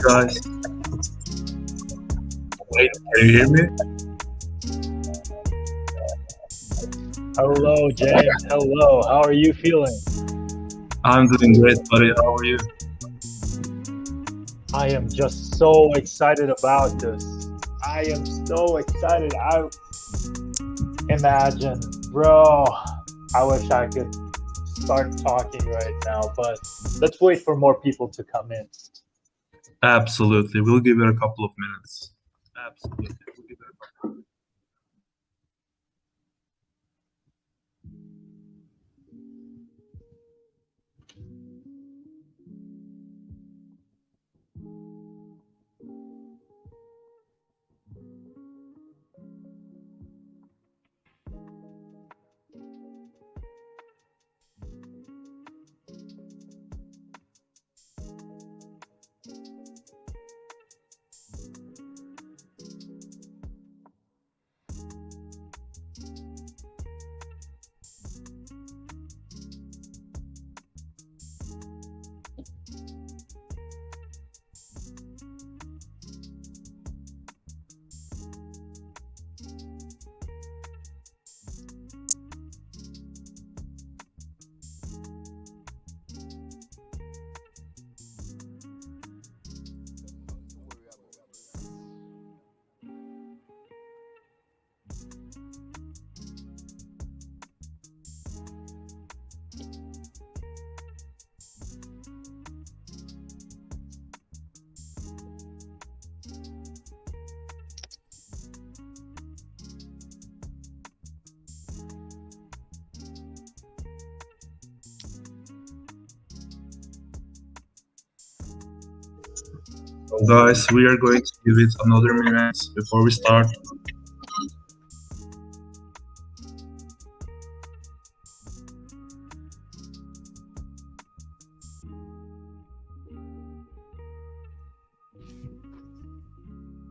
guys. Wait, can you hear me? Hello, James. Hello. How are you feeling? I'm doing great, buddy. How are you? I am just so excited about this. I am so excited. Imagine, bro. I wish I could start talking right now, but let's wait for more people to come in. Absolutely. We'll give it a couple of minutes. Absolutely. We'll give it a couple. So guys, we are going to give it another minute before we start.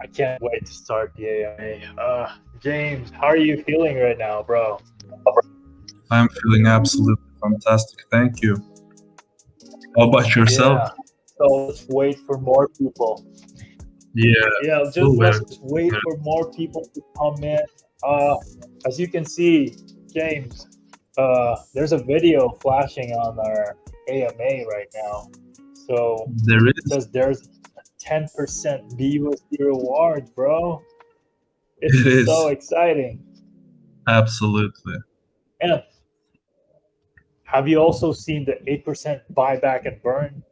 I can't wait to start the AI. James, how are you feeling right now, bro? I'm feeling absolutely fantastic. Thank you. How about yourself? Yeah. So let's wait for more people. Yeah. Let's wait for more people to come in. As you can see, James, there's a video flashing on our AMA right now. So There it is. says there's 10% BUSD rewards, bro. It It's is. so exciting. Absolutely. And have you also seen the 8% buyback and burn?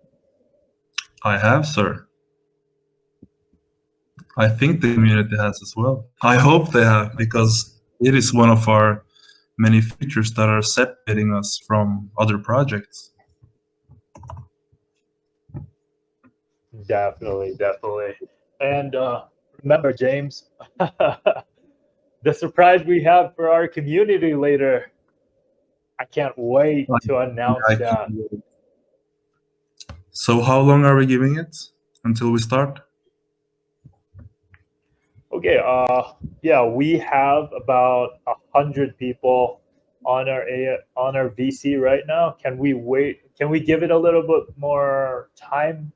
I have, sir. I think the community has as well. I hope they have, because it is one of our many features that are separating us from other projects. Definitely. And remember, James, the surprise we have for our community later. I can't wait to announce I that. can't wait. So how long are we giving it until we start? Okay, yeah, we have about 100 people on our VC right now. Can we wait? Can we give it a little bit more time?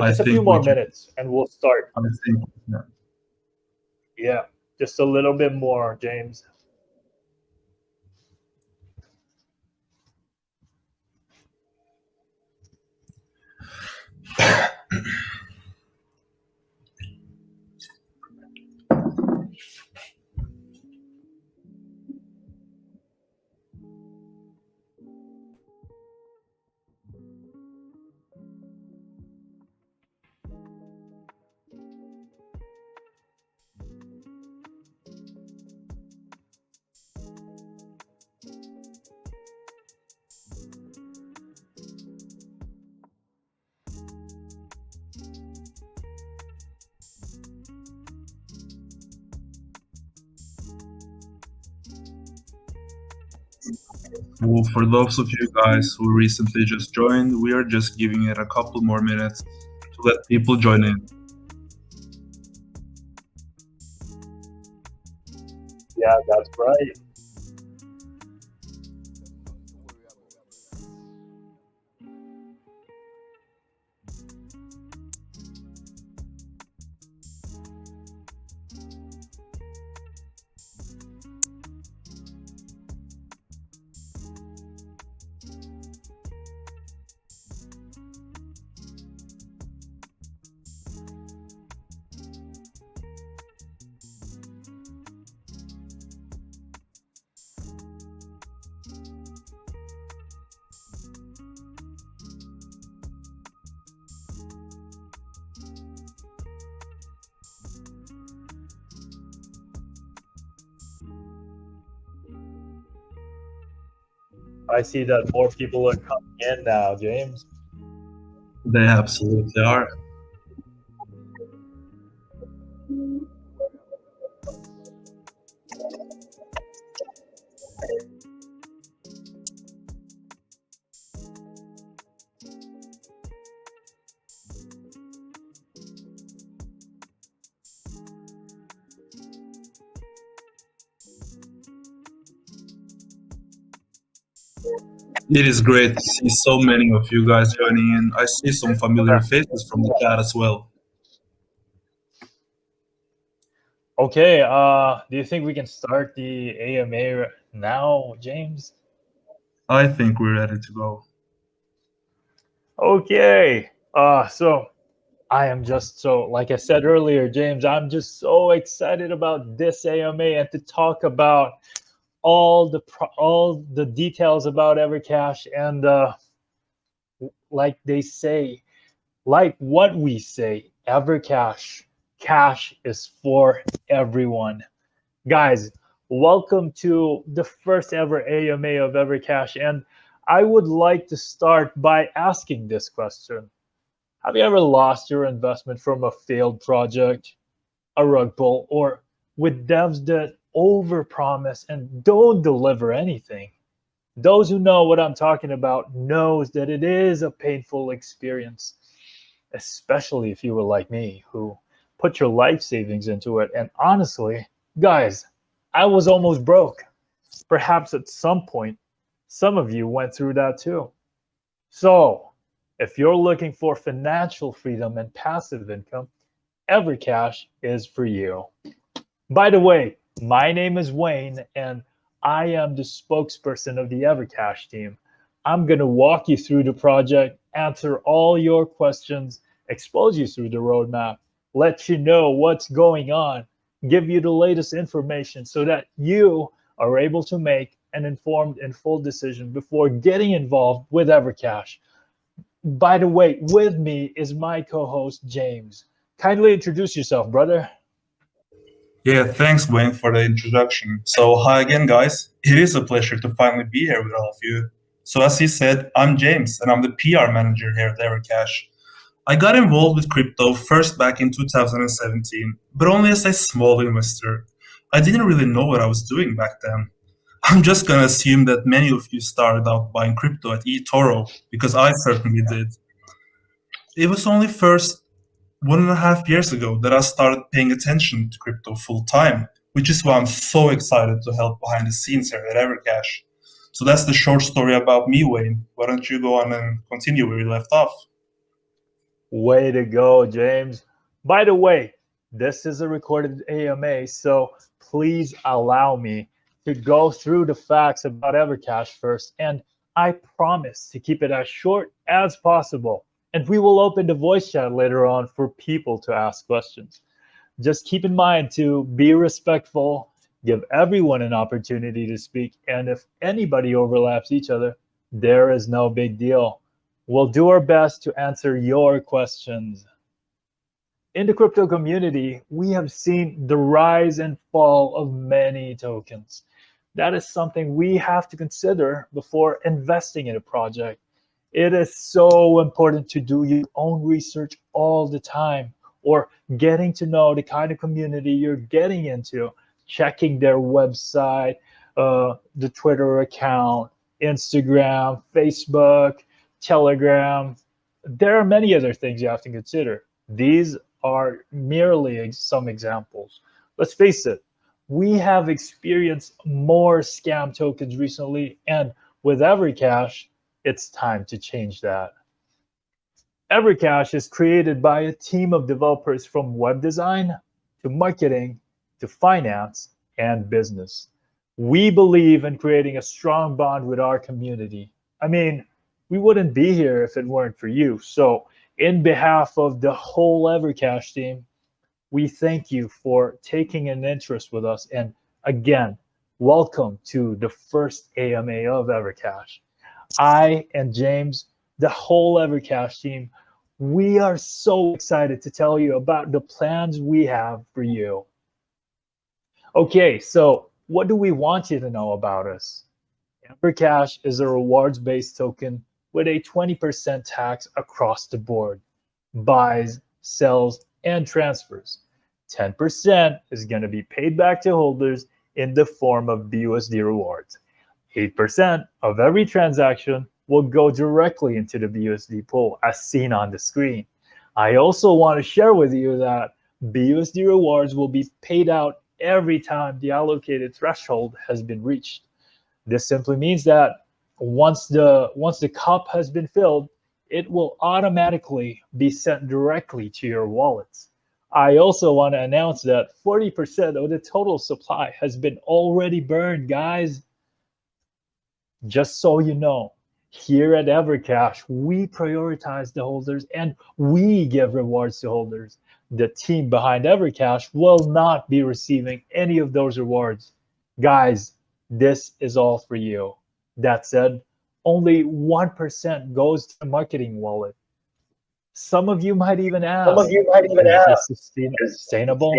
Just a few more minutes, and we'll start. I think, yeah. Yeah, just a little bit more, James. Well, for those of you guys who recently just joined, we are just giving it a couple more minutes to let people join in. Yeah, that's right. I see that more people are coming in now, James. They absolutely are. It is great to see so many of you guys joining in. I see some familiar faces from the chat as well. Okay, do you think we can start the AMA now, James? I think we're ready to go. Okay, so I am just so, like I said earlier, James, I'm just so excited about this AMA and to talk about all the details about EverCash and like they say, like what we say, EverCash, cash is for everyone. Guys, welcome to the first ever AMA of EverCash, and I would like to start by asking this question. Have you ever lost your investment from a failed project, a rug pull, or with devs that overpromise and don't deliver anything? Those who know what I'm talking about knows that it is a painful experience, especially if you were like me, who put your life savings into it. And honestly, guys, I was almost broke. Perhaps at some point, some of you went through that too. So, if you're looking for financial freedom and passive income, EverCash is for you. By the way, my name is Wayne, and I am the spokesperson of the EverCash team. I'm going to walk you through the project, answer all your questions, expose you through the roadmap, let you know what's going on, give you the latest information so that you are able to make an informed and full decision before getting involved with EverCash. By the way, with me is my co-host, James. Kindly introduce yourself, brother. Yeah, thanks, Wayne, for the introduction. So, hi again, guys. It is a pleasure to finally be here with all of you. So, as he said, I'm James, and I'm the PR manager here at EverCash. I got involved with crypto first back in 2017, but only as a small investor. I didn't really know what I was doing back then. I'm just gonna assume that many of you started out buying crypto at eToro, because I certainly did. It was only first 1.5 years ago that I started paying attention to crypto full time, which is why I'm so excited to help behind the scenes here at Evercash. So that's the short story about me, Wayne. Why don't you go on and continue where you left off? Way to go, James. By the way, this is a recorded AMA, so please allow me to go through the facts about EverCash first, and I promise to keep it as short as possible. And we will open the voice chat later on for people to ask questions. Just keep in mind to be respectful, give everyone an opportunity to speak, and if anybody overlaps each other, there is no big deal. We'll do our best to answer your questions. In the crypto community, we have seen the rise and fall of many tokens. That is something we have to consider before investing in a project. It is so important to do your own research all the time, or getting to know the kind of community you're getting into, checking their website, the Twitter account, Instagram, Facebook, Telegram. There are many other things you have to consider. These are merely some examples. Let's face it, we have experienced more scam tokens recently, and with EverCash, it's time to change that. EverCash is created by a team of developers from web design to marketing to finance and business. We believe in creating a strong bond with our community. I mean, we wouldn't be here if it weren't for you. So, in behalf of the whole EverCash team, we thank you for taking an interest with us. And again, welcome to the first AMA of EverCash. I and James, the whole EverCash team, we are so excited to tell you about the plans we have for you. Okay, so what do we want you to know about us? EverCash is a rewards-based token with a 20% tax across the board. Buys, sells, and transfers. 10% is going to be paid back to holders in the form of BUSD rewards. 8% of every transaction will go directly into the BUSD pool as seen on the screen. I also want to share with you that BUSD rewards will be paid out every time the allocated threshold has been reached. This simply means that once the cup has been filled, it will automatically be sent directly to your wallets. I also want to announce that 40% of the total supply has been already burned, guys. Just so you know, here at EverCash, we prioritize the holders and we give rewards to holders. The team behind EverCash will not be receiving any of those rewards. Guys, this is all for you. That said, only 1% goes to the marketing wallet. Some of you might even ask, is this sustainable?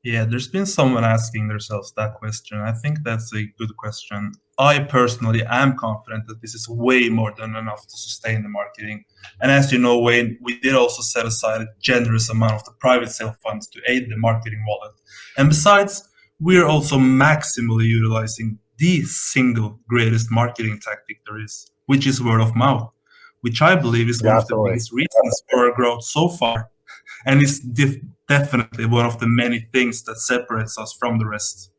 Yeah, there's been someone asking themselves that question. I think that's a good question. I personally am confident that this is way more than enough to sustain the marketing. And as you know, Wayne, we did also set aside a generous amount of the private sale funds to aid the marketing wallet. And besides, we're also maximally utilizing the single greatest marketing tactic there is, which is word of mouth, which I believe is one of the biggest reasons for our growth so far. And it's definitely one of the many things that separates us from the rest.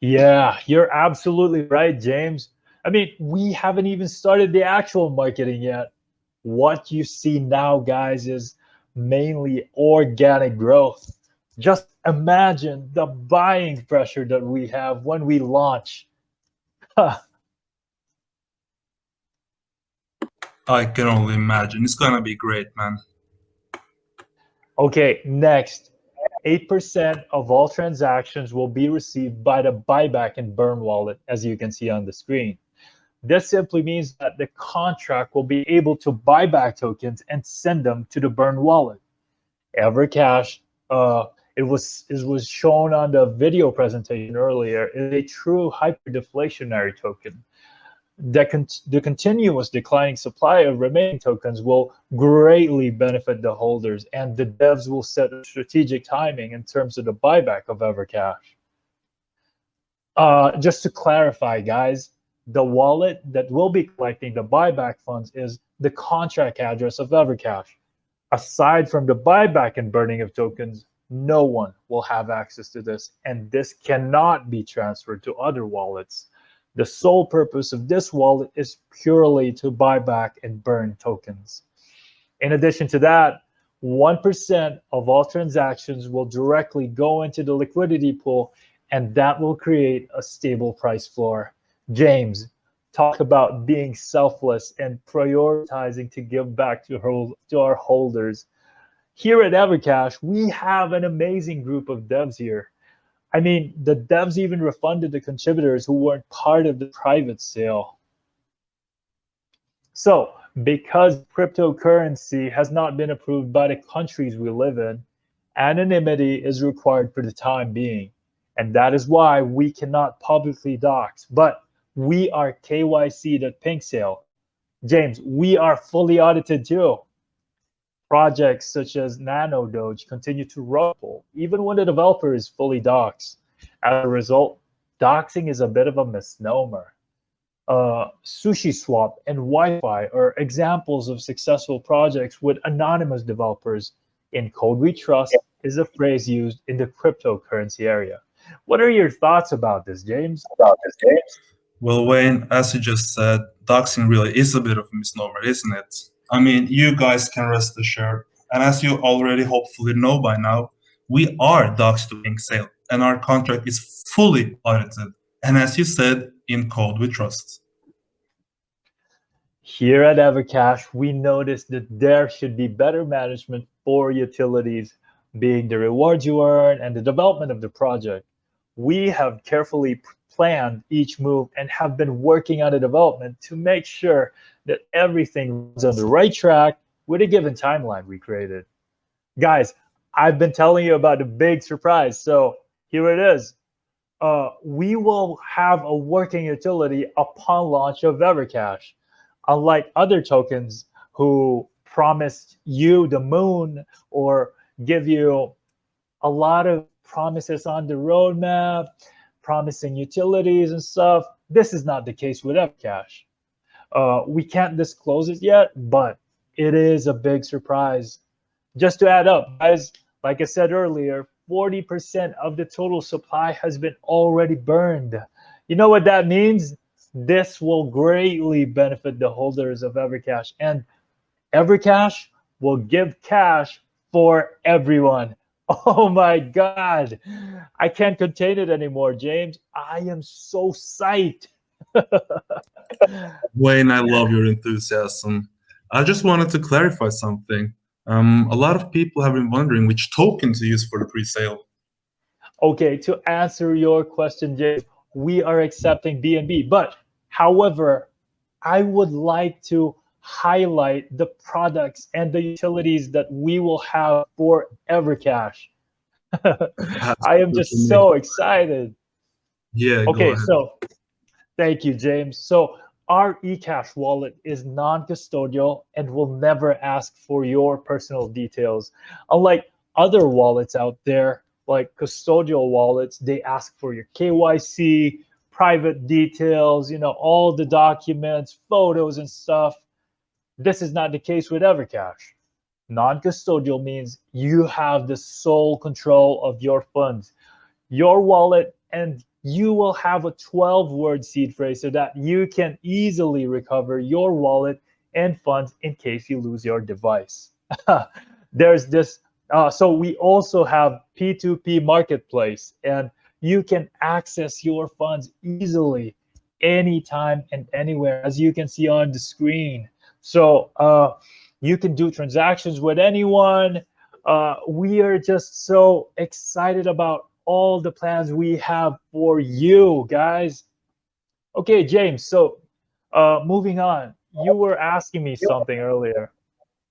Yeah, you're absolutely right, James. I mean, we haven't even started the actual marketing yet. What you see now, guys, is mainly organic growth. Just imagine the buying pressure that we have when we launch. I can only imagine. It's gonna be great, man. Okay, next. 8% of all transactions will be received by the buyback and burn wallet, as you can see on the screen. This simply means that the contract will be able to buy back tokens and send them to the burn wallet. EverCash, it was shown on the video presentation earlier, is a true hyperdeflationary token. The continuous declining supply of remaining tokens will greatly benefit the holders, and the devs will set a strategic timing in terms of the buyback of EverCash. Just to clarify, guys, the wallet that will be collecting the buyback funds is the contract address of EverCash. Aside from the buyback and burning of tokens, no one will have access to this, and this cannot be transferred to other wallets. The sole purpose of this wallet is purely to buy back and burn tokens. In addition to that, 1% of all transactions will directly go into the liquidity pool, and that will create a stable price floor. James, talk about being selfless and prioritizing to give back to our holders. Here at EverCash, we have an amazing group of devs here. I mean, the devs even refunded the contributors who weren't part of the private sale. So, because cryptocurrency has not been approved by the countries we live in, anonymity is required for the time being. And that is why we cannot publicly dox. But we are KYCed at Pinksale. James, we are fully audited too. Projects such as Nano Doge continue to rumble, even when the developer is fully doxed. As a result, doxing is a bit of a misnomer. SushiSwap and Wi-Fi are examples of successful projects with anonymous developers. In code we trust is a phrase used in the cryptocurrency area. What are your thoughts about this, James? Well, Wayne, as you just said, doxing really is a bit of a misnomer, isn't it? I mean, you guys can rest assured, and as you already hopefully know by now, we are doxed to Pinksale, and our contract is fully audited, and as you said, in code we trust. Here at EverCash, we noticed that there should be better management for utilities, being the rewards you earn and the development of the project. We have carefully planned each move and have been working on the development to make sure that everything runs on the right track with a given timeline we created. Guys, I've been telling you about the big surprise, so here it is. we will have a working utility upon launch of EverCash. Unlike other tokens who promised you the moon or give you a lot of promises on the roadmap, promising utilities and stuff, this is not the case with EverCash. We can't disclose it yet, but it is a big surprise. Just to add up, guys, like I said earlier, 40% of the total supply has been already burned. You know what that means? This will greatly benefit the holders of EverCash, and EverCash will give cash for everyone. Oh my God. I can't contain it anymore, James. I am so psyched. Wayne, I love your enthusiasm. I just wanted to clarify something. A lot of people have been wondering which token to use for the pre-sale. Okay, to answer your question, James, we are accepting BNB. But however, I would like to highlight the products and the utilities that we will have for EverCash. I am just so excited. Yeah, go Okay, ahead. so thank you, James. So our eCash wallet is non-custodial and will never ask for your personal details. Unlike other wallets out there, like custodial wallets, they ask for your KYC, private details, all the documents, photos and stuff. This is not the case with EverCash. Non-custodial means you have the sole control of your funds, your wallet, and you will have a 12-word seed phrase so that you can easily recover your wallet and funds in case you lose your device. There's this, so we also have P2P marketplace, and you can access your funds easily anytime and anywhere, as you can see on the screen. So you can do transactions with anyone. We are just so excited about all the plans we have for you guys. Okay, James, so moving on. You were asking me something earlier.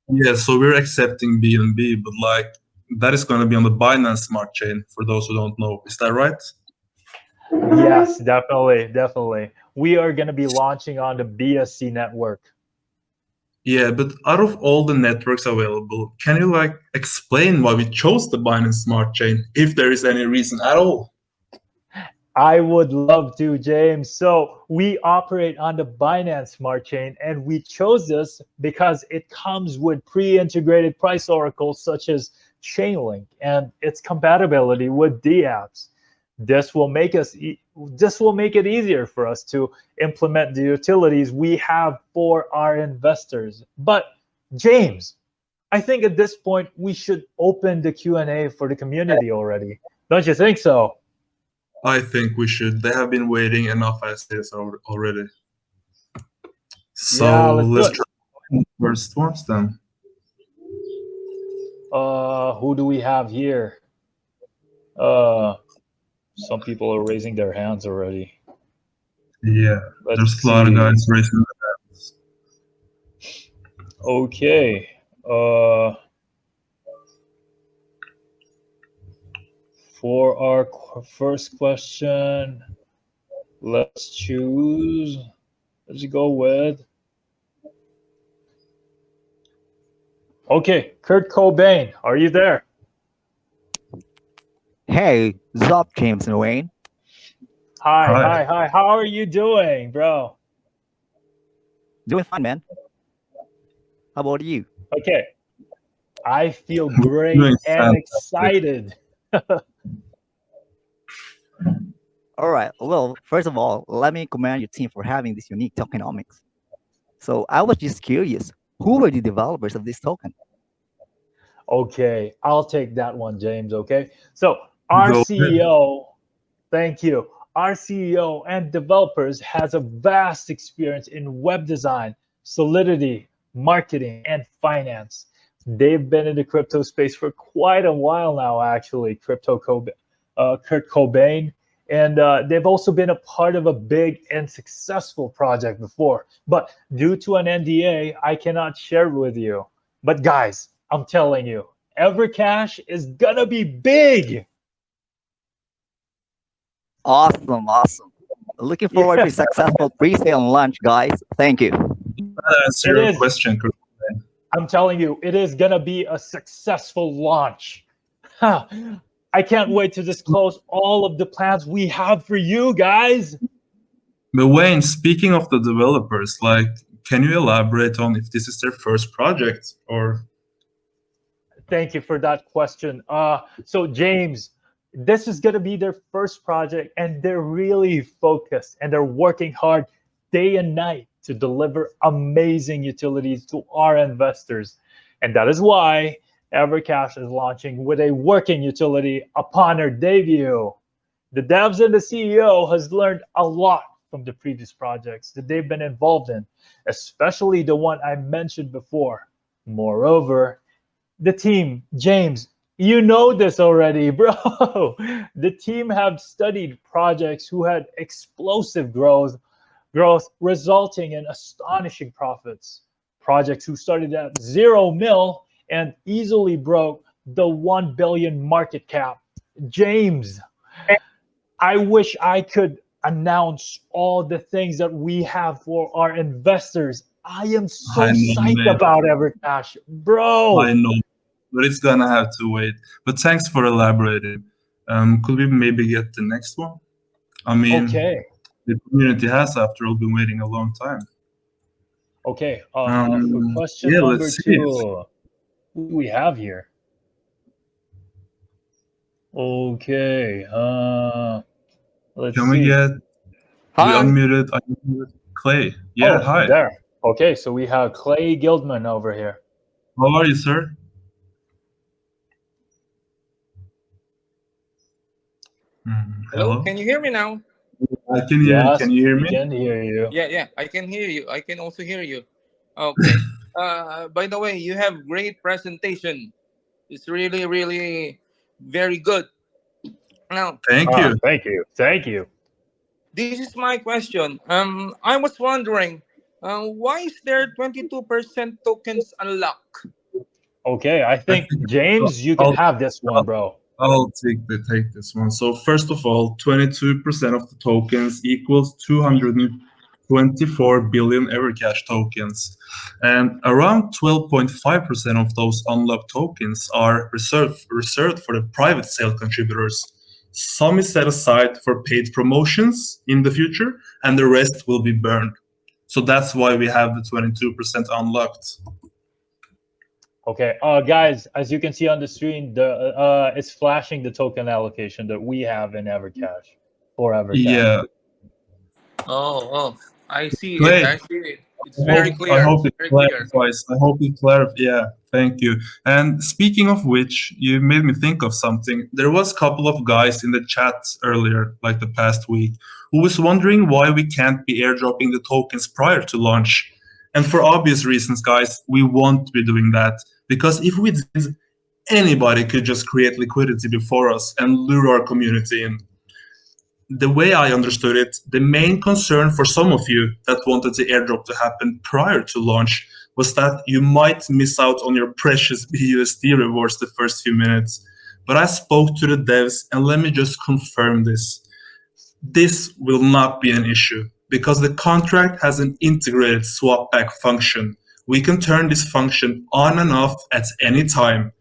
Yeah, so we're accepting BNB, but that is going to be on the Binance Smart Chain for those who don't know. Is that right? Yes, definitely. We are going to be launching on the BSC network. Yeah, but out of all the networks available, can you explain why we chose the Binance Smart Chain, if there is any reason at all? I would love to, James. So we operate on the Binance Smart Chain, and we chose this because it comes with pre-integrated price oracles such as Chainlink and its compatibility with dApps. This will make it easier for us to implement the utilities we have for our investors. But James, I think at this point we should open the Q&A for the community already. Don't you think so? I think we should. They have been waiting enough as is already. So Yeah, let's try the first ones then. Who do we have here? Some people are raising their hands already. Yeah, Let's there's a lot of guys see. raising their hands. Okay. For our first question, let's choose. Let's go with. Okay, Kurt Cobain, are you there? Hey, Zop, James and Wayne. Hi. How are you doing, bro? Doing fine, man. How about you? Okay. I feel great and excited. All right. Well, first of all, let me commend your team for having this unique tokenomics. So I was just curious, who were the developers of this token? Okay, I'll take that one, James. Okay. So our CEO, thank you. Our CEO and developers has a vast experience in web design, Solidity, marketing, and finance. They've been in the crypto space for quite a while now, actually, Kurt Cobain. And they've also been a part of a big and successful project before. But due to an NDA, I cannot share it with you. But guys, I'm telling you, EverCash is gonna be big. Awesome, awesome. Looking forward Yeah, to a successful pre-sale and launch, guys. Thank you. That answer it your is. question, Chris. I'm telling you, it is gonna be a successful launch. Huh. I can't wait to disclose all of the plans we have for you guys. But Wayne, speaking of the developers, like, can you elaborate on if this is their first project or? Thank you for that question. So James, this is gonna be their first project, and they're really focused and they're working hard day and night to deliver amazing utilities to our investors. And that is why EverCash is launching with a working utility upon their debut. The devs and the CEO has learned a lot from the previous projects that they've been involved in, especially the one I mentioned before. Moreover, the team, James, you know this already, bro. The team have studied projects who had explosive growth resulting in astonishing profits. Projects who started at 0 mil and easily broke the 1 billion market cap. James, I wish I could announce all the things that we have for our investors. I am so I know, psyched man. about EverCash, bro. I know, but it's gonna have to wait. But thanks for elaborating. Could we maybe get the next one? I mean, Okay. the community has, after all, been waiting a long time. Okay. For question Yeah, number let's see it. 2, who do we have here? Okay. Let's Can we see. get? We Hi. unmuted. I unmuted Clay. Yeah, Oh, hi. there. Okay, so we have Clay Guildman over here. How are you, sir? Hello. Hello. Can you hear me now? I can hear you. Yes, Can you hear we me? can hear you. Yeah, I can hear you. I can also hear you. Okay. By the way, you have great presentation. It's really, really very good. Now, Thank you. Thank you. Thank you. this is my question. I was wondering, why is there 22% tokens unlocked? Okay, I I think think James, you can I'll, have this one, bro. I'll take this one. So first of all, 22% of the tokens equals 224 billion EverCash tokens, and around 12.5% of those unlocked tokens are reserved for the private sale contributors. Some is set aside for paid promotions in the future, and the rest will be burned. So that's why we have the 22% unlocked. Okay, guys, as you can see on the screen, it's flashing the token allocation that we have in EverCash for EverCash. Yeah. Oh, I see it. Clay, I see it. It's very I clear. hope it Very clear. clarifies. I hope it clarifies. Yeah, thank you. And speaking of which, you made me think of something. There was a couple of guys in the chat earlier, like the past week, who was wondering why we can't be airdropping the tokens prior to launch. And for obvious reasons, guys, we won't be doing that. Because if we did, anybody could just create liquidity before us and lure our community in. The way I understood it, the main concern for some of you that wanted the airdrop to happen prior to launch was that you might miss out on your precious BUSD rewards the first few minutes. But I spoke to the devs, and let me just confirm this. This will not be an issue because the contract has an integrated swap back function. We can turn this function on and off at any time.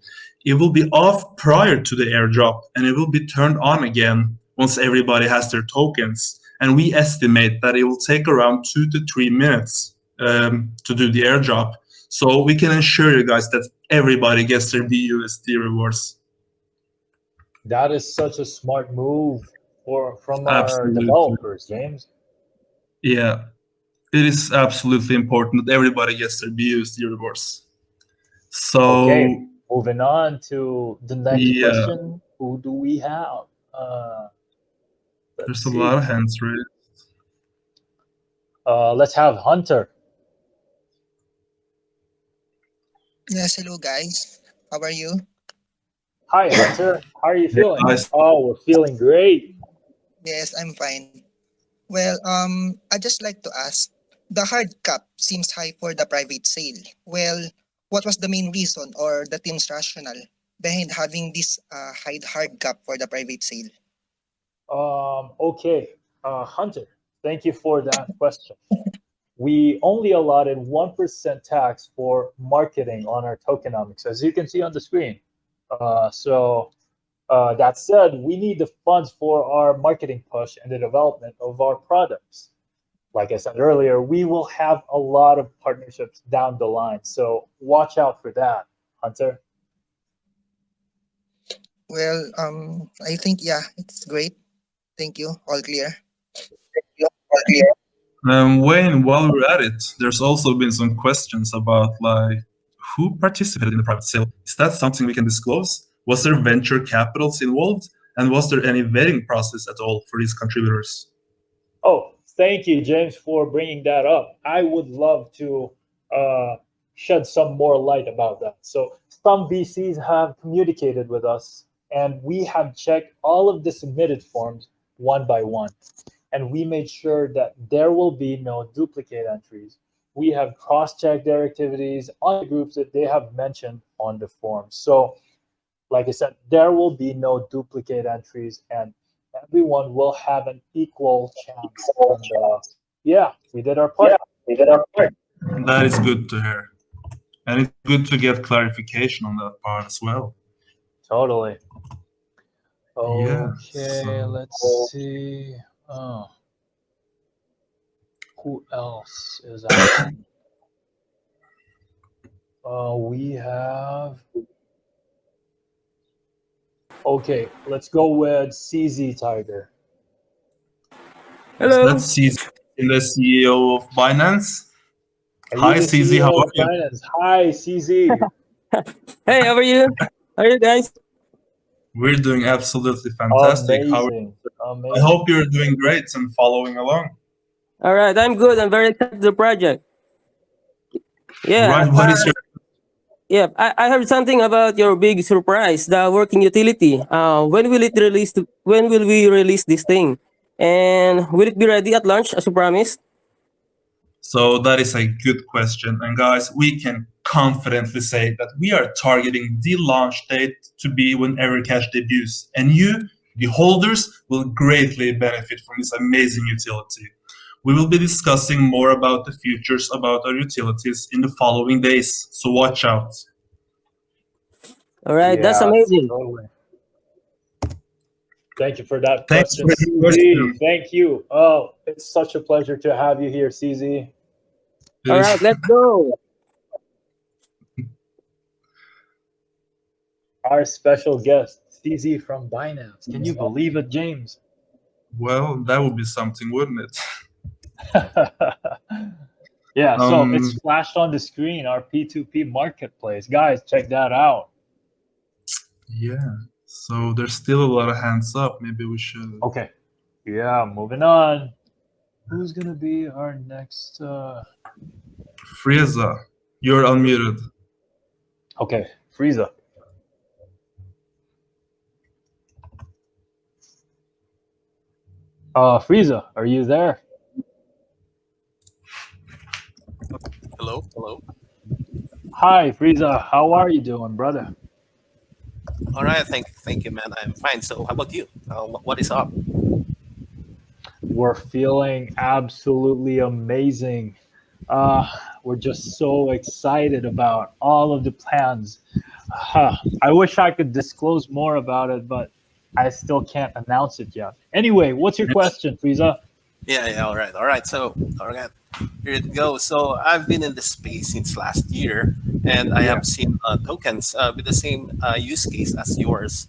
It will be off prior to the airdrop, and it will be turned on again once everybody has their tokens. And we estimate that it will take around 2 to 3 minutes to do the airdrop. So we can ensure you guys that everybody gets their BUSD rewards. That is such a smart move from our Absolutely. developers, James. Yeah, it is absolutely important that everybody gets their BUSD rewards. So Okay, moving on to the next yeah, question. Who do we have? there's a lot of hands raised. Let's have Hunter. Yes, hello guys. How are you? Hi, Hunter. How are you feeling? Guys. Oh, we're feeling great. Yes, I'm fine. Well, I'd just like to ask, the hard cap seems high for the private sale. Well, what was the main reason or the team's rationale behind having this high hard cap for the private sale? Okay, Hunter, thank you for that question. We only allotted 1% tax for marketing on our tokenomics, as you can see on the screen. That said, we need the funds for our marketing push and the development of our products. Like I said earlier, we will have a lot of partnerships down the line. So watch out for that, Hunter. Well, I think yeah, it's great. Thank you. All clear. Wayne, while we're at it, there's also been some questions about like who participated in the private sale. Is that something we can disclose? Was there venture capitals involved? And was there any vetting process at all for these contributors? Oh, thank you, James, for bringing that up. I would love to shed some more light about that. So, some VCs have communicated with us, and we have checked all of the submitted forms one by one. And we made sure that there will be no duplicate entries. We have cross checked their activities on the groups that they have mentioned on the form. So, like I said, there will be no duplicate entries, and everyone will have an equal chance. And yeah, we did our part. That is good to hear. And it's good to get clarification on that part as well. Totally. Yeah, Okay, so- let's see. Who else is out? We have. Okay, let's go with CZ Tiger. Hello. That's CZ, the CEO of Binance. Are Hi, you the CZ, CEO how are of you? Binance? Hi, CZ. Hey, how are you? How are you guys? We're doing absolutely fantastic. Amazing. I Amazing. hope you're doing great and following along. All right, I'm good. I'm very excited the project. Yeah, Right, what is your I heard something about your big surprise, the working utility. When will it release? When will we release this thing? And will it be ready at launch as you promised? So that is a good question. And guys, we can confidently say that we are targeting the launch date to be when EverCash debuts. And you, the holders, will greatly benefit from this amazing utility. We will be discussing more about the features about our utilities in the following days. So watch out. All right, that's Yeah, amazing. totally. Thank you for that Thanks question, for the CZ. question. Thank you. Oh, it's such a pleasure to have you here, CZ. It All is- right, let's go. Our special guest, CZ from Binance. Can you believe it, James? well, that would be something, wouldn't it? Yeah, so it's Um, flashed on the screen, our P2P marketplace. Guys, check that out. Yeah. So there's still a lot of hands up. Maybe we should. Okay. Yeah, moving on. Who's going to be our next? Frieza, you're unmuted. Okay, Frieza. Frieza, are you there? Hello. Hi, Frieza. How are you doing, brother? All right, thank you, man. I'm fine. So, how about you? What is up? We're feeling absolutely amazing. We're just so excited about all of the plans. I wish I could disclose more about it, but I still can't announce it yet. Anyway, what's your question, Frieza? Yeah. All right. So, all right, here it goes. So, I've been in this space since last year, and I Yeah. have seen tokens with the same use case as yours.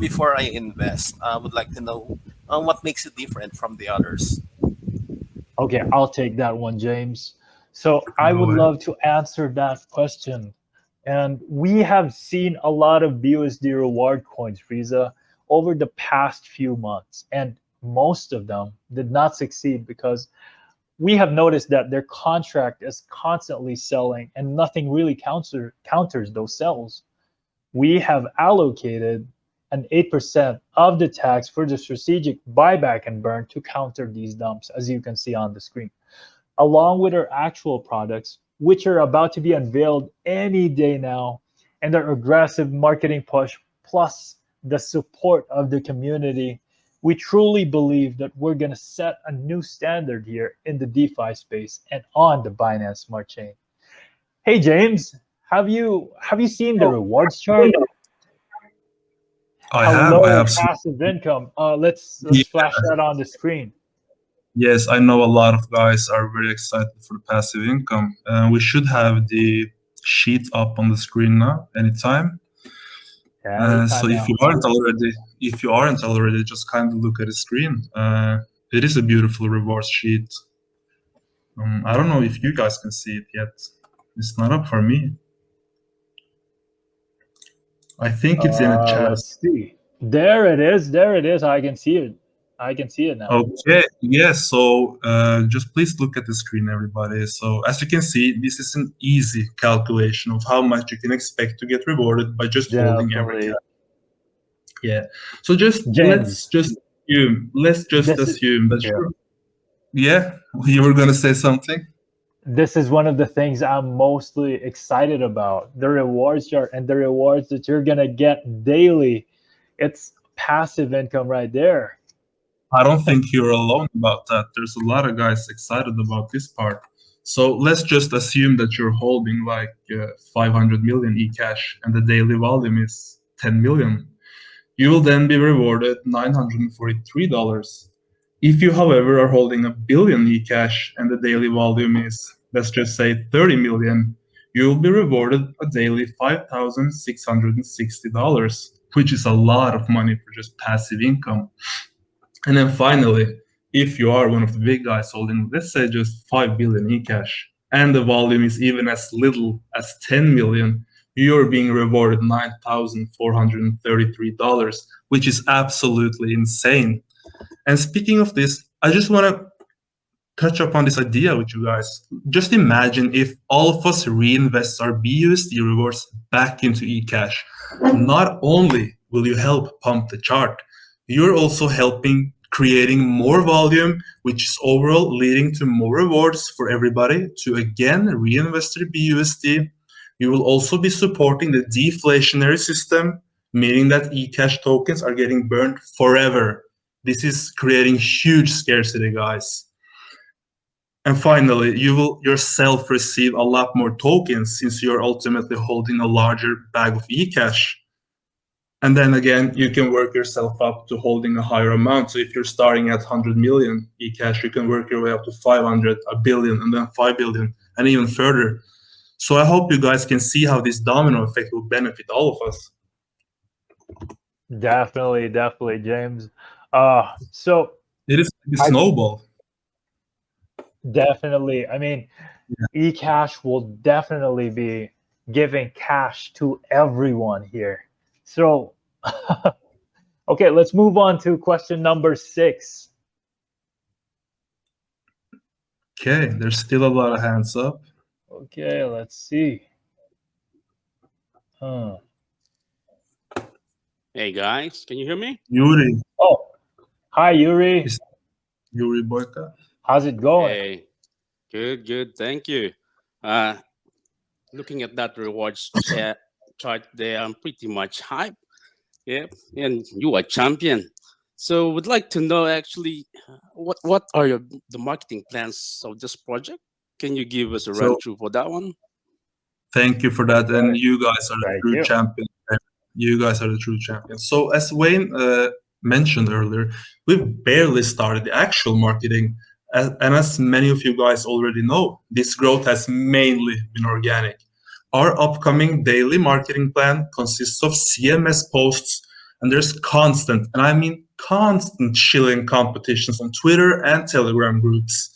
Before I invest, I would like to know what makes it different from the others. Okay, I'll take that one, James. So I Go would ahead. love to answer that question. And we have seen a lot of BUSD reward coins, Frieza, over the past few months. And most of them did not succeed because we have noticed that their contract is constantly selling and nothing really counters those sells. We have allocated an 8% of the tax for the strategic buyback and burn to counter these dumps, as you can see on the screen, along with our actual products, which are about to be unveiled any day now, and our aggressive marketing push, plus the support of the community. We truly believe that we're going to set a new standard here in the DeFi space and on the Binance Smart Chain. Hey James, have you seen the rewards chart? I Hello, have. passive income. Let's Yeah. flash that on the screen. Yes, I know a lot of guys are very excited for the passive income. We should have the sheet up on the screen now, anytime. So if you aren't already, just kind of look at the screen. It is a beautiful rewards sheet. I don't know if you guys can see it yet. It's not up for me. I think it's in a chat. Let's see. There it is. There it is. I can see it. I can see it now. Okay, yes, so just please look at the screen, everybody. So as you can see, this is an easy calculation of how much you can expect to get rewarded by just holding Definitely. EverCash. Yeah, so James, let's just assume that you were gonna say something? This is one of the things I'm mostly excited about. The rewards chart and the rewards that you're gonna get daily. It's passive income right there. I don't think you're alone about that. There's a lot of guys excited about this part. So let's just assume that you're holding like 500 million eCash and the daily volume is 10 million. You will then be rewarded $943. If you, however, are holding a billion eCash and the daily volume is, let's just say 30 million, you will be rewarded a daily $5,660, which is a lot of money for just passive income. And then finally, if you are one of the big guys holding, let's say just 5 billion eCash, and the volume is even as little as 10 million, you're being rewarded $9,433, which is absolutely insane. And speaking of this, I just want to touch upon this idea with you guys. Just imagine if all of us reinvest our BUSD rewards back into eCash. Not only will you help pump the chart, you're also helping creating more volume, which is overall leading to more rewards for everybody to again reinvest their BUSD. You will also be supporting the deflationary system, meaning that eCash tokens are getting burned forever. This is creating huge scarcity, guys. And finally, you will yourself receive a lot more tokens since you're ultimately holding a larger bag of eCash. And then again, you can work yourself up to holding a higher amount. So if you're starting at 100 million eCash, you can work your way up to 500, a billion, and then 5 billion, and even further. So I hope you guys can see how this domino effect will benefit all of us. Definitely, James. So it is a snowball. Definitely. I mean, eCash will definitely be giving cash to everyone here. So, okay, let's move on to question number 6. Okay, there's still a lot of hands up. Okay, let's see. Hey guys, can you hear me? Yuri. Oh, hi Yuri. Yuri Boyka. How's it going? Hey, good, thank you. Looking at that rewards chart there, I'm pretty much hyped. Yeah, and you are champion. So would like to know actually what are the marketing plans of this project? Can you give us a run through for that one? Thank you for that. And you guys are the true champions. You guys are the true champions. So as Wayne mentioned earlier, we've barely started the actual marketing. And as many of you guys already know, this growth has mainly been organic. Our upcoming daily marketing plan consists of CMS posts, and there's constant, and I mean constant shilling competitions on Twitter and Telegram groups.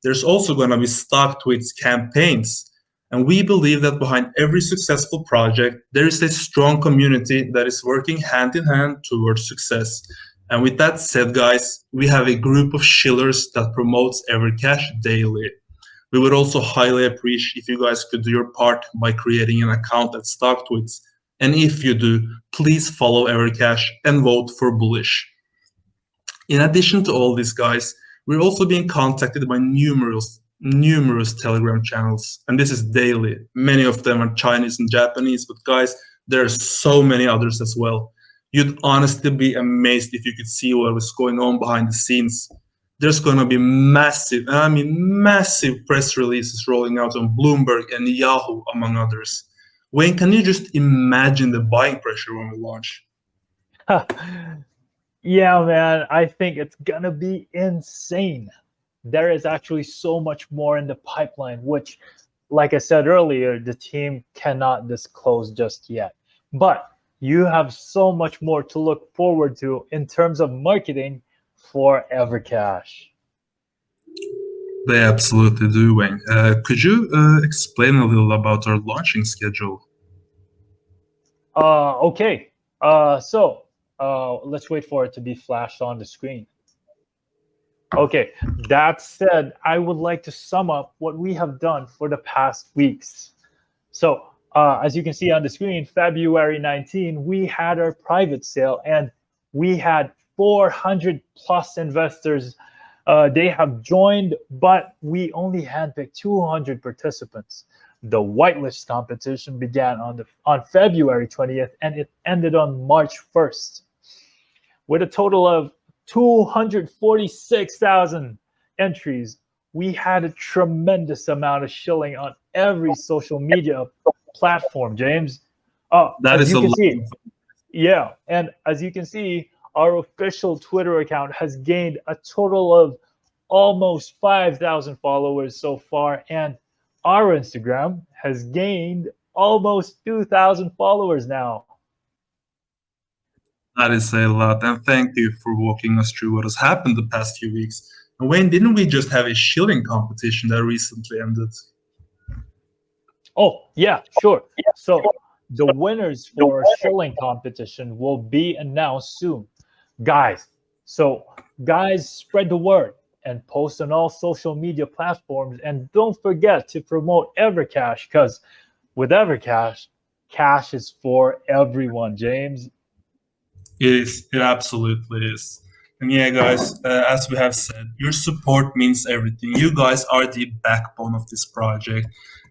There's also going to be stock tweets campaigns. And we believe that behind every successful project, there is a strong community that is working hand in hand towards success. And with that said, guys, we have a group of shillers that promotes EverCash daily. We would also highly appreciate if you guys could do your part by creating an account at StockTweets. And if you do, please follow EverCash and vote for Bullish. In addition to all this, guys, we're also being contacted by numerous Telegram channels, and this is daily. Many of them are Chinese and Japanese, but guys, there are so many others as well. You'd honestly be amazed if you could see what was going on behind the scenes. There's going to be massive, and I mean massive press releases rolling out on Bloomberg and Yahoo, among others. Wayne, can you just imagine the buying pressure when we launch? Yeah, man, I think it's gonna be insane. There is actually so much more in the pipeline, which, like I said earlier, the team cannot disclose just yet. But you have so much more to look forward to in terms of marketing for EverCash. They absolutely do, Wayne. Could you explain a little about our launching schedule? Okay. So let's wait for it to be flashed on the screen. Okay, that said, I would like to sum up what we have done for the past weeks. So as you can see on the screen, February 19, we had our private sale and we had 400 plus investors. They have joined, but we only handpicked 200 participants. The whitelist competition began on February 20th and it ended on March 1st with a total of 246,000 entries. We had a tremendous amount of shilling on every social media platform, James. That as is you a can lot. see, yeah, and as you can see, our official Twitter account has gained a total of almost 5,000 followers so far, and our Instagram has gained almost 2,000 followers now. That is a lot, and thank you for walking us through what has happened the past few weeks. And Wayne, didn't we just have a shilling competition that recently ended? Oh, yeah, sure. So the winners for our shilling competition will be announced soon. Guys, spread the word and post on all social media platforms. And don't forget to promote EverCash, because with EverCash, cash is for everyone, James. It is. It absolutely is. And yeah, guys, as we have said, your support means everything. You guys are the backbone of this project.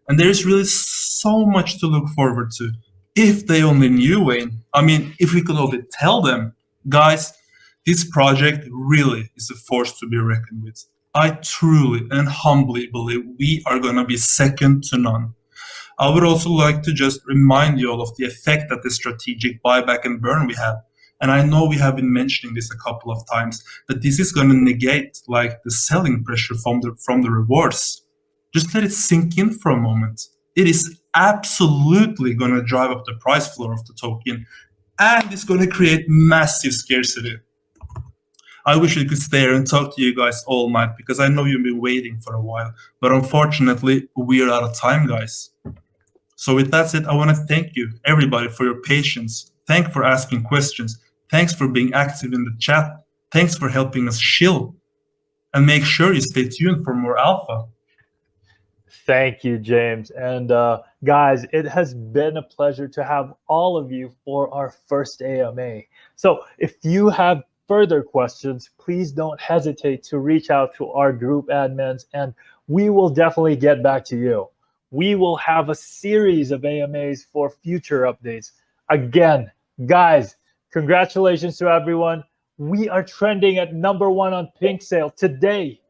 And there is really so much to look forward to. If they only knew, Wayne. I mean, if we could only tell them, guys, this project really is a force to be reckoned with. I truly and humbly believe we are going to be second to none. I would also like to just remind you all of the effect that the strategic buyback and burn we have. And I know we have been mentioning this a couple of times, that this is going to negate like the selling pressure from the rewards. Just let it sink in for a moment. It is absolutely going to drive up the price floor of the token, and it's going to create massive scarcity. I wish I could stay here and talk to you guys all night because I know you've been waiting for a while, but unfortunately, we're out of time, guys. So with that said, I want to thank you, everybody, for your patience. Thanks for asking questions. Thanks for being active in the chat. Thanks for helping us shill. And make sure you stay tuned for more alpha. Thank you, James. And guys, it has been a pleasure to have all of you for our first AMA. So if you have further questions, please don't hesitate to reach out to our group admins and we will definitely get back to you. We will have a series of AMAs for future updates. Again, guys, congratulations to everyone. We are trending at #1 on Pinksale today.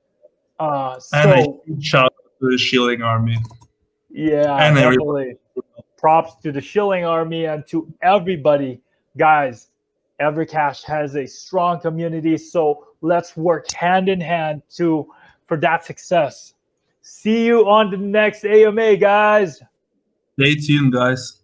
And a huge shout out to the Shilling Army. Yeah, and definitely. Props to the Shilling Army and to everybody. Guys, EverCash has a strong community, so let's work hand in hand for that success. See you on the next AMA, guys. Stay tuned, guys.